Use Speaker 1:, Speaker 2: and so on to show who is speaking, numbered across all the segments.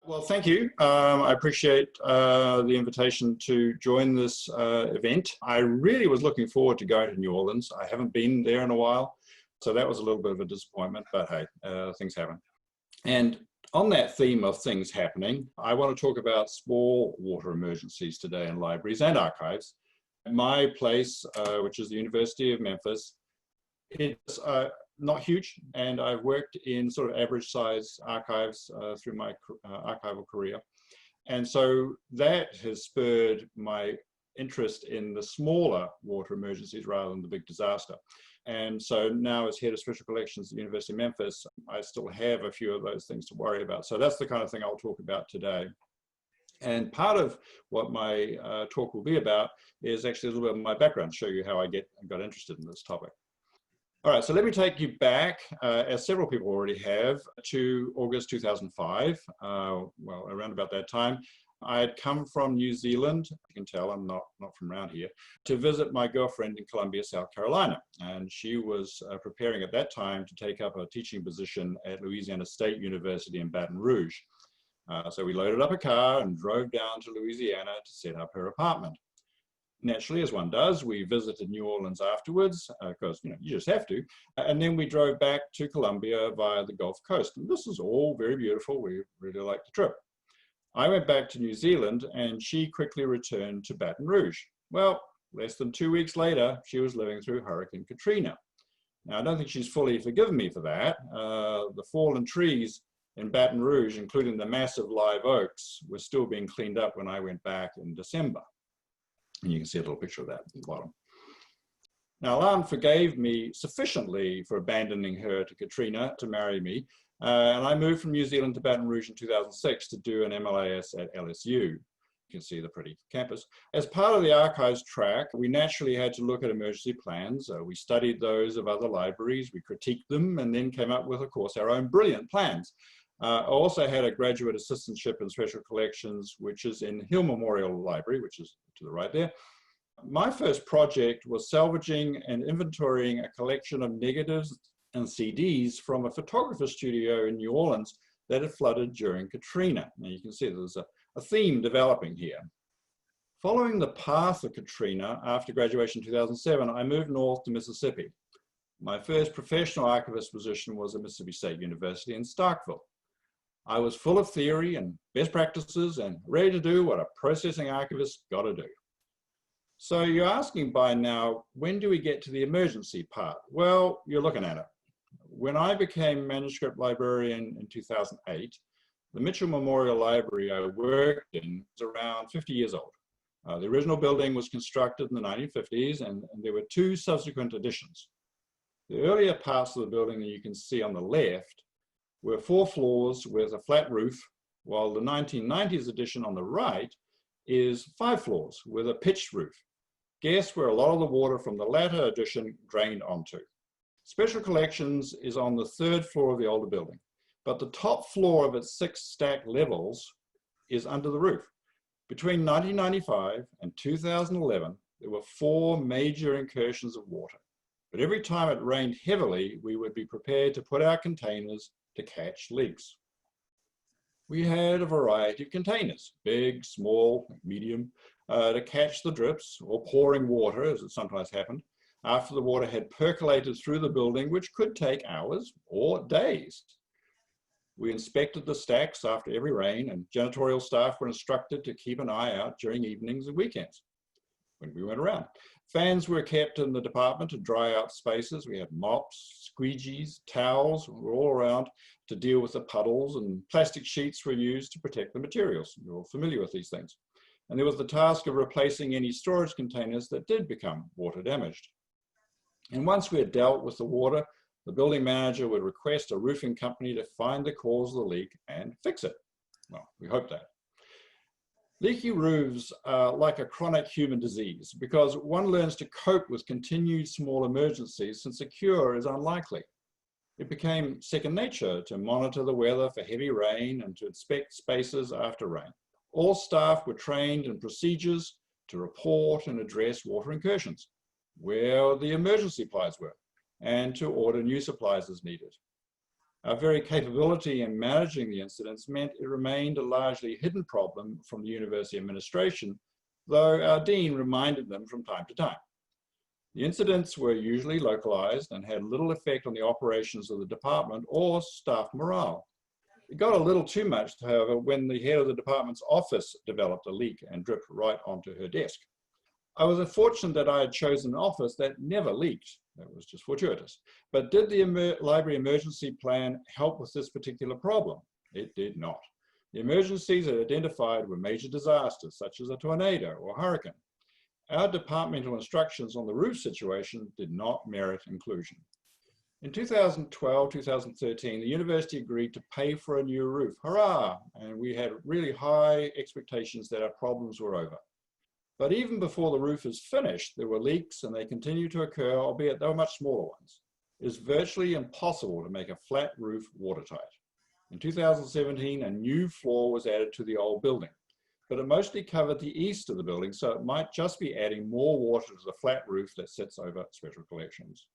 Speaker 1: Well, thank you. I appreciate the invitation to join this event. I really was looking forward to going to New Orleans. I haven't been there in a while, so that was a little bit of a disappointment, but hey, things happen. And on that theme of things happening, I want to talk about small water emergencies today in libraries and archives. My place, which is the University of Memphis, it's not huge, and I've worked in sort of average size archives through my archival career. And so that has spurred my interest in the smaller water emergencies rather than the big disaster. And so now, as head of special collections at the University of Memphis, I still have a few of those things to worry about. So that's the kind of thing I'll talk about today. And part of what my talk will be about is actually a little bit of my background, show you how I got interested in this topic. All right, so let me take you back, as several people already have, to August 2005. Well, around about that time, I had come from New Zealand, you can tell I'm not from around here, to visit my girlfriend in Columbia, South Carolina. And she was preparing at that time to take up a teaching position at Louisiana State University in Baton Rouge. So we loaded up a car and drove down to Louisiana to set up her apartment. Naturally, as one does, we visited New Orleans afterwards, because you just have to. And then we drove back to Columbia via the Gulf Coast. And this is all very beautiful. We really liked the trip. I went back to New Zealand and she quickly returned to Baton Rouge. Well, less than 2 weeks later, she was living through Hurricane Katrina. Now, I don't think she's fully forgiven me for that. The fallen trees in Baton Rouge, including the massive live oaks, were still being cleaned up when I went back in December. And you can see a little picture of that at the bottom. Now, Alan forgave me sufficiently for abandoning her to Katrina to marry me. And I moved from New Zealand to Baton Rouge in 2006 to do an MLAS at LSU. You can see the pretty campus. As part of the archives track, we naturally had to look at emergency plans. We studied those of other libraries, we critiqued them, and then came up with, of course, our own brilliant plans. I also had a graduate assistantship in special collections, which is in Hill Memorial Library, which is to the right there. My first project was salvaging and inventorying a collection of negatives and CDs from a photographer studio in New Orleans that had flooded during Katrina. Now you can see there's a theme developing here. Following the path of Katrina, after graduation in 2007, I moved north to Mississippi. My first professional archivist position was at Mississippi State University in Starkville. I was full of theory and best practices and ready to do what a processing archivist got to do. So you're asking by now, when do we get to the emergency part? Well, you're looking at it. When I became manuscript librarian in 2008, the Mitchell Memorial Library I worked in was around 50 years old. The original building was constructed in the 1950s and there were 2 subsequent additions. The earlier parts of the building that you can see on the left were 4 floors with a flat roof, while the 1990s edition on the right is 5 floors with a pitched roof. Guess where a lot of the water from the latter edition drained onto. Special Collections is on the 3rd floor of the older building, but the top floor of its 6 stacked levels is under the roof. Between 1995 and 2011, there were 4 major incursions of water, but every time it rained heavily, we would be prepared to put our containers to catch leaks. We had a variety of containers, big, small, medium, to catch the drips or pouring water, as it sometimes happened, after the water had percolated through the building, which could take hours or days. We inspected the stacks after every rain, and janitorial staff were instructed to keep an eye out during evenings and weekends when we went around. Fans were kept in the department to dry out spaces. We had mops, squeegees, towels were all around to deal with the puddles, and plastic sheets were used to protect the materials. You're all familiar with these things. And there was the task of replacing any storage containers that did become water damaged. And once we had dealt with the water, the building manager would request a roofing company to find the cause of the leak and fix it. Well, we hope that. Leaky roofs are like a chronic human disease because one learns to cope with continued small emergencies since a cure is unlikely. It became second nature to monitor the weather for heavy rain and to inspect spaces after rain. All staff were trained in procedures to report and address water incursions, where the emergency supplies were, and to order new supplies as needed. Our very capability in managing the incidents meant it remained a largely hidden problem from the university administration, though our dean reminded them from time to time. The incidents were usually localized and had little effect on the operations of the department or staff morale. It got a little too much, however, when the head of the department's office developed a leak and dripped right onto her desk. I was fortunate that I had chosen an office that never leaked. That was just fortuitous. But did the library emergency plan help with this particular problem? It did not. The emergencies it identified were major disasters, such as a tornado or hurricane. Our departmental instructions on the roof situation did not merit inclusion. In 2012-2013, the university agreed to pay for a new roof. Hurrah! And we had really high expectations that our problems were over. But even before the roof is finished, there were leaks and they continue to occur, albeit they were much smaller ones. It is virtually impossible to make a flat roof watertight. In 2017, a new floor was added to the old building, but it mostly covered the east of the building, so it might just be adding more water to the flat roof that sits over special collections.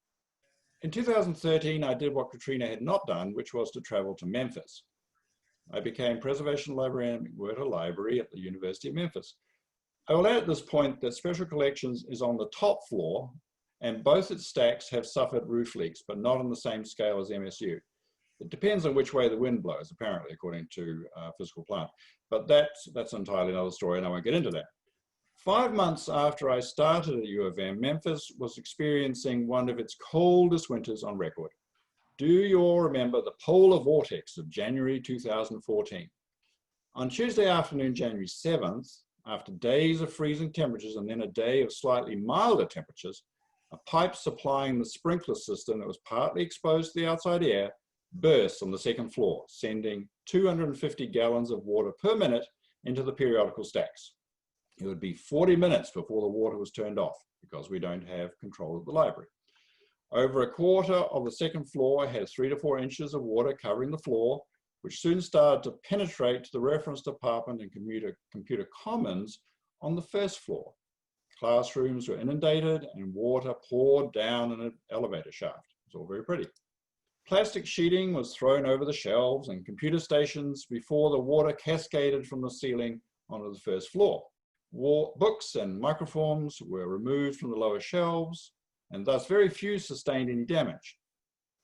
Speaker 1: In 2013, I did what Katrina had not done, which was to travel to Memphis. I became preservation librarian at McWhirter Library at the University of Memphis. I will add at this point that Special Collections is on the top floor and both its stacks have suffered roof leaks, but not on the same scale as MSU. It depends on which way the wind blows, apparently, according to physical plant. But that's entirely another story and I won't get into that. 5 months after I started at U of M, Memphis was experiencing one of its coldest winters on record. Do you all remember the polar vortex of January 2014? On Tuesday afternoon, January 7th, after days of freezing temperatures and then a day of slightly milder temperatures, a pipe supplying the sprinkler system that was partly exposed to the outside air burst on the second floor, sending 250 gallons of water per minute into the periodical stacks. It would be 40 minutes before the water was turned off because we don't have control of the library. Over a quarter of the second floor had 3 to 4 inches of water covering the floor, which soon started to penetrate to the reference department and computer commons on the first floor. Classrooms were inundated and water poured down an elevator shaft. It was all very pretty. Plastic sheeting was thrown over the shelves and computer stations before the water cascaded from the ceiling onto the first floor. Books and microforms were removed from the lower shelves, and thus very few sustained any damage.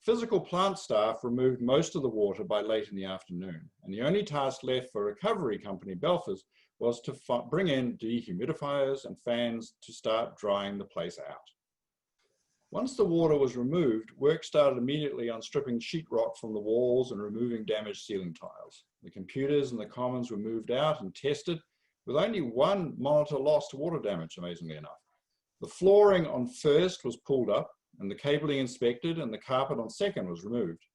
Speaker 1: Physical plant staff removed most of the water by late in the afternoon, and the only task left for recovery company Belfast was to bring in dehumidifiers and fans to start drying the place out. Once the water was removed, work started immediately on stripping sheetrock from the walls and removing damaged ceiling tiles. The computers and the commons were moved out and tested, with only one monitor lost to water damage, amazingly enough. The flooring on first was pulled up, and the cabling inspected, and the carpet on second was removed.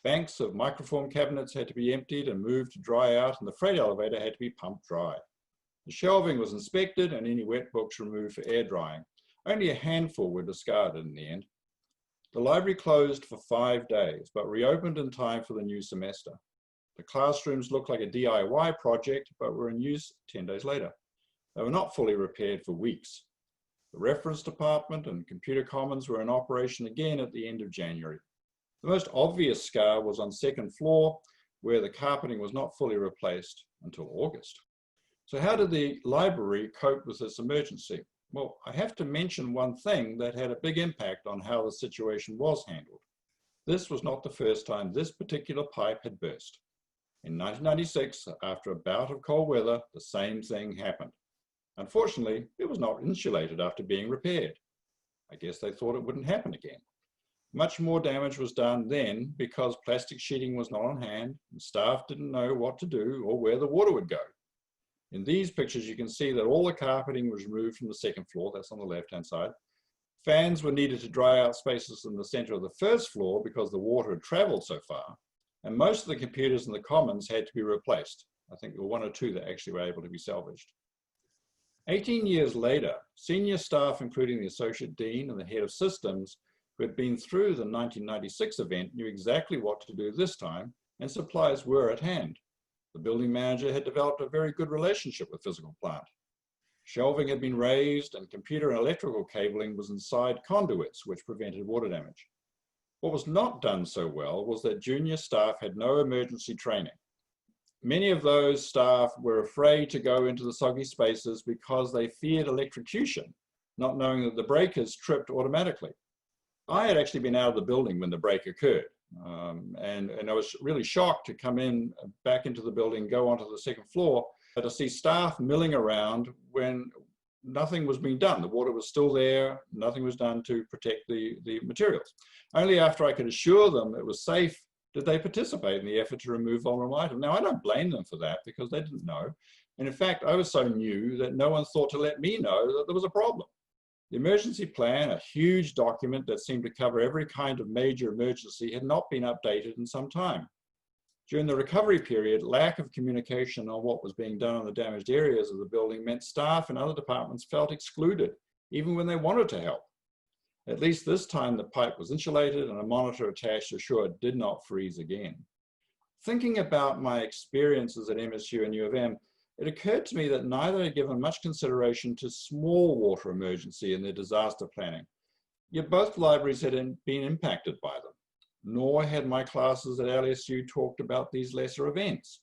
Speaker 1: Banks of microform cabinets had to be emptied and moved to dry out, and the freight elevator had to be pumped dry. The shelving was inspected and any wet books removed for air drying. Only a handful were discarded in the end. The library closed for 5 days, but reopened in time for the new semester. The classrooms looked like a DIY project, but were in use 10 days later. They were not fully repaired for weeks. The reference department and computer commons were in operation again at the end of January. The most obvious scar was on second floor, where the carpeting was not fully replaced until August. So how did the library cope with this emergency? Well, I have to mention one thing that had a big impact on how the situation was handled. This was not the first time this particular pipe had burst. In 1996, after a bout of cold weather, the same thing happened. Unfortunately, it was not insulated after being repaired. I guess they thought it wouldn't happen again. Much more damage was done then because plastic sheeting was not on hand and staff didn't know what to do or where the water would go. In these pictures, you can see that all the carpeting was removed from the second floor, that's on the left-hand side. Fans were needed to dry out spaces in the center of the first floor because the water had traveled so far, and most of the computers in the commons had to be replaced. I think there were 1 or 2 that actually were able to be salvaged. 18 years later, senior staff, including the associate dean and the head of systems, who had been through the 1996 event, knew exactly what to do this time, and supplies were at hand. The building manager had developed a very good relationship with physical plant. Shelving had been raised and computer and electrical cabling was inside conduits, which prevented water damage. What was not done so well was that junior staff had no emergency training. Many of those staff were afraid to go into the soggy spaces because they feared electrocution, not knowing that the breakers tripped automatically. I had actually been out of the building when the break occurred, and I was really shocked to come back into the building, go onto the second floor, to see staff milling around when nothing was being done. The water was still there, nothing was done to protect the materials. Only after I could assure them it was safe did they participate in the effort to remove vulnerable items. Now, I don't blame them for that because they didn't know. And in fact, I was so new that no one thought to let me know that there was a problem. The emergency plan, a huge document that seemed to cover every kind of major emergency, had not been updated in some time. During the recovery period, lack of communication on what was being done on the damaged areas of the building meant staff in other departments felt excluded, even when they wanted to help. At least this time, the pipe was insulated and a monitor attached to ensure it did not freeze again. Thinking about my experiences at MSU and U of M, it occurred to me that neither had given much consideration to small water emergency in their disaster planning, yet both libraries had been impacted by them. Nor had my classes at LSU talked about these lesser events.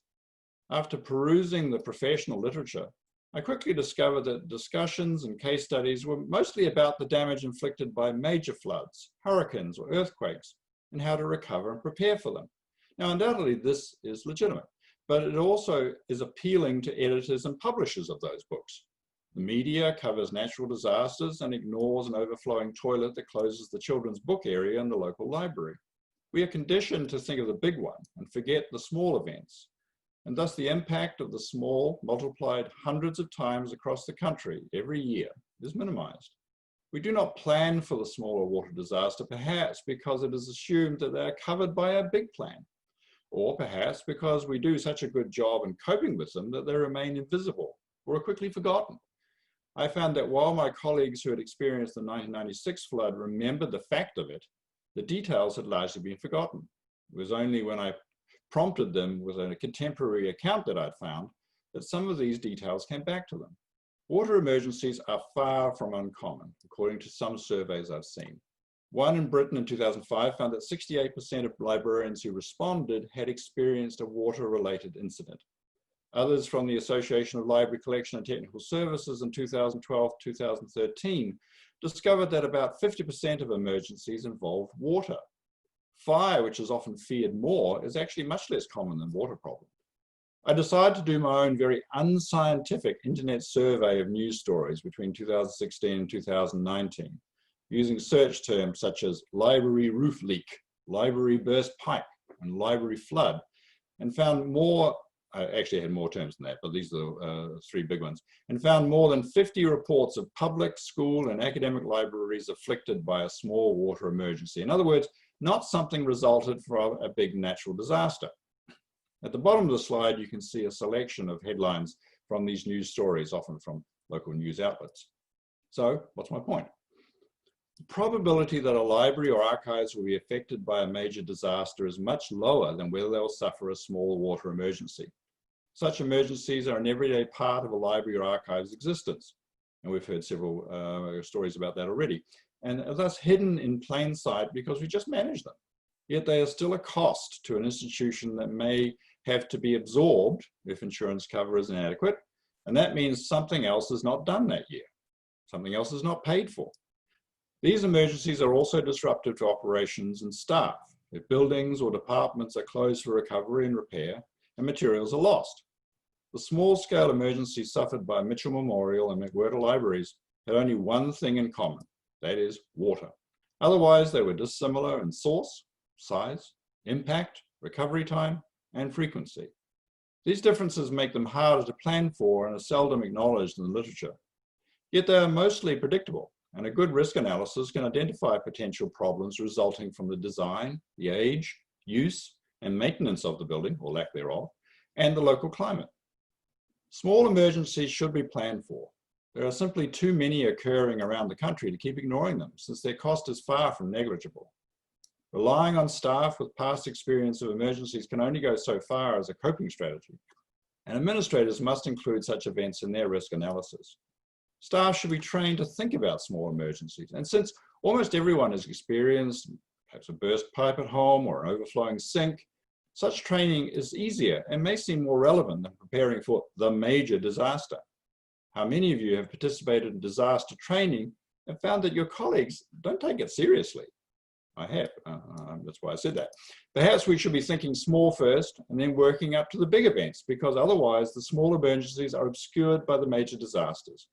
Speaker 1: After perusing the professional literature, I quickly discovered that discussions and case studies were mostly about the damage inflicted by major floods, hurricanes, or earthquakes, and how to recover and prepare for them. Now, undoubtedly, this is legitimate, but it also is appealing to editors and publishers of those books. The media covers natural disasters and ignores an overflowing toilet that closes the children's book area in the local library. We are conditioned to think of the big one and forget the small events, and thus the impact of the small, multiplied hundreds of times across the country every year, is minimized. We do not plan for the smaller water disaster, perhaps because it is assumed that they are covered by a big plan, or perhaps because we do such a good job in coping with them that they remain invisible or are quickly forgotten. I found that while my colleagues who had experienced the 1996 flood remembered the fact of it, the details had largely been forgotten. It was only when I prompted them with a contemporary account that I'd found that some of these details came back to them. Water emergencies are far from uncommon, according to some surveys I've seen. One in Britain in 2005 found that 68% of librarians who responded had experienced a water-related incident. Others from the Association of Library Collection and Technical Services in 2012-2013 discovered that about 50% of emergencies involve water. Fire, which is often feared more, is actually much less common than water problems. I decided to do my own very unscientific internet survey of news stories between 2016 and 2019, using search terms such as library roof leak, library burst pipe, and library flood, and found more, I actually had more terms than that, but these are three big ones, and found more than 50 reports of public, school, and academic libraries afflicted by a small water emergency. In other words, not something resulted from a big natural disaster. At the bottom of the slide, you can see a selection of headlines from these news stories, often from local news outlets. So, what's my point? The probability that a library or archives will be affected by a major disaster is much lower than whether they'll suffer a small water emergency. Such emergencies are an everyday part of a library or archive's existence, and we've heard several stories about that already, and are thus hidden in plain sight because we just manage them. Yet they are still a cost to an institution that may have to be absorbed if insurance cover is inadequate, and that means something else is not done that year. Something else is not paid for. These emergencies are also disruptive to operations and staff. If buildings or departments are closed for recovery and repair, and materials are lost. The small-scale emergencies suffered by Mitchell Memorial and McWhirter Libraries had only one thing in common, that is, water. Otherwise, they were dissimilar in source, size, impact, recovery time, and frequency. These differences make them harder to plan for and are seldom acknowledged in the literature. Yet they are mostly predictable, and a good risk analysis can identify potential problems resulting from the design, the age, use, and maintenance of the building, or lack thereof, and the local climate. Small emergencies should be planned for. There are simply too many occurring around the country to keep ignoring them, since their cost is far from negligible. Relying on staff with past experience of emergencies can only go so far as a coping strategy, and administrators must include such events in their risk analysis. Staff should be trained to think about small emergencies, and since almost everyone has experienced, perhaps a burst pipe at home or an overflowing sink, such training is easier and may seem more relevant than preparing for the major disaster. How many of you have participated in disaster training and found that your colleagues don't take it seriously? I have. That's why I said that. Perhaps we should be thinking small first and then working up to the big events, because otherwise the small emergencies are obscured by the major disasters.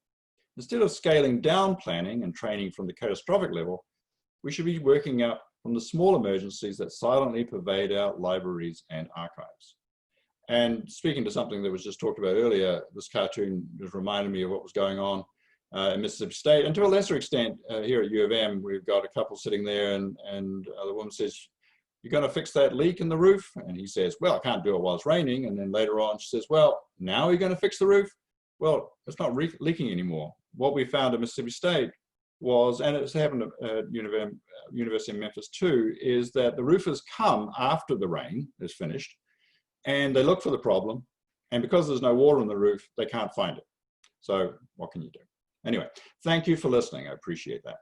Speaker 1: Instead of scaling down planning and training from the catastrophic level, we should be working up from the small emergencies that silently pervade our libraries and archives. And speaking to something that was just talked about earlier, this cartoon just reminded me of what was going on in Mississippi State, and to a lesser extent here at U of M. We've got a couple sitting there, and the woman says, "You're going to fix that leak in the roof?" And he says, "Well, I can't do it while it's raining." And then later on she says, "Well, now you're going to fix the roof?" Well, it's not leaking anymore. What we found at Mississippi State was, and it's happened at University of Memphis too, is that the roofers come after the rain is finished and they look for the problem, and because there's no water on the roof, they can't find it. So what can you do? Anyway, thank you for listening. I appreciate that.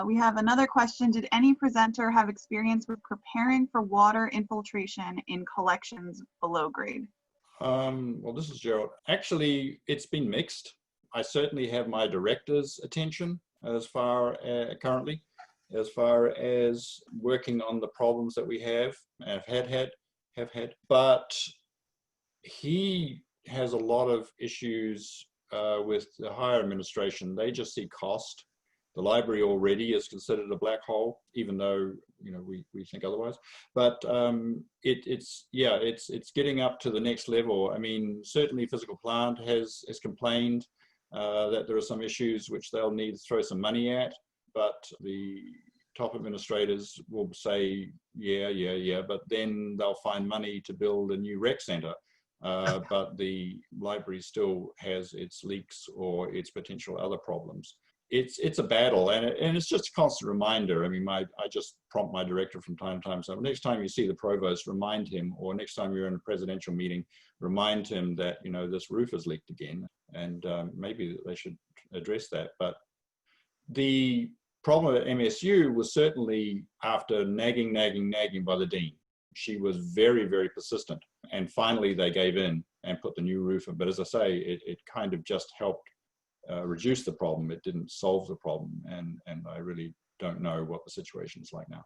Speaker 2: We have another question. Did any presenter have experience with preparing for water infiltration in collections below grade?
Speaker 1: Well, this is Gerald. Actually, it's been mixed. I certainly have my director's attention as far currently, as far as working on the problems that we have had, but he has a lot of issues with the higher administration. They just see cost. The library already is considered a black hole, even though we think otherwise. But it's getting up to the next level. I mean, certainly Physical Plant has complained that there are some issues which they'll need to throw some money at, but the top administrators will say, yeah, but then they'll find money to build a new rec center. But the library still has its leaks or its potential other problems. It's a battle, and it's just a constant reminder. I mean, I just prompt my director from time to time. So next time you see the provost, remind him, or next time you're in a presidential meeting, remind him that this roof has leaked again, and maybe they should address that. But the problem at MSU was certainly after nagging by the dean. She was very, very persistent, and finally they gave in and put the new roof in. But as I say, it kind of just helped reduce the problem. It didn't solve the problem, and I really don't know what the situation is like now.